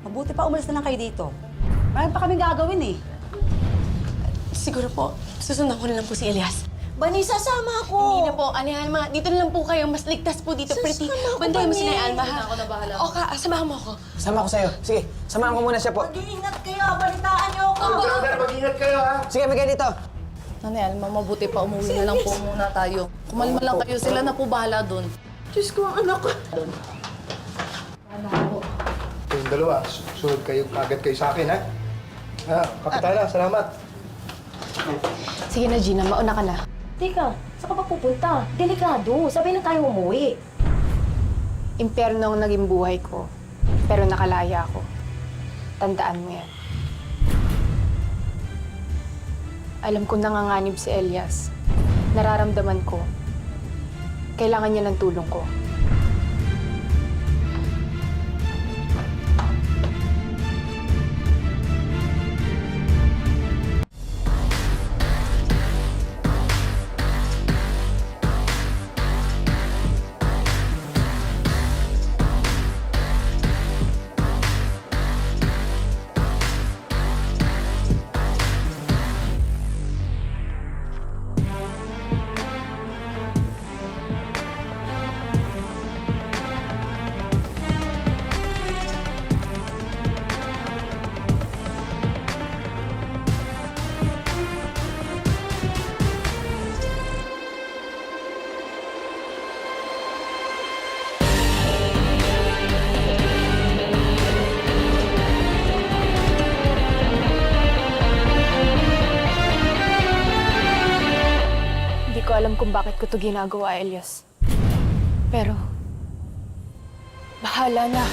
Mabuti pa umalis na lang kayo dito. Marami pa kaming gagawin eh. Siguro po, susundan ko na lang po si Elias. Vanessa, sama ako. Hindi na po, Ate Alma. Dito na lang po kayo. Mas ligtas po dito. Pretty. Sama ako, Bandayan mo si Vanessa. Nay Alma, ha? Ako na bahala. O, samahan mo ako. Sama ko sa'yo. Sige, samahan ko muna siya po. Mag-iingat kayo, balitaan niyo ako. Brother, mag-ingat kayo, ha? Sige, bigay dito. Nanay Alma, mabuti pa umuwi na lang po muna tayo. Kumalma lang kayo, sila na po bahala doon. Diyos ko, ang anak ko. Kayong dalawa, sunod kayo, agad kayo sa akin, ha? Kapitana, salamat. Sige na, Gina. Mauna ka na. Teka, saan ka ba pupunta? Delikado, sabay na tayo umuwi. Impyerno ang naging buhay ko, pero nakalaya ako. Tandaan mo yan. Alam ko nanganganib si Elias. Nararamdaman ko. Kailangan niya ng tulong ko. Hindi ko alam kung bakit ko to ginagawa, Elias. Pero, bahala na.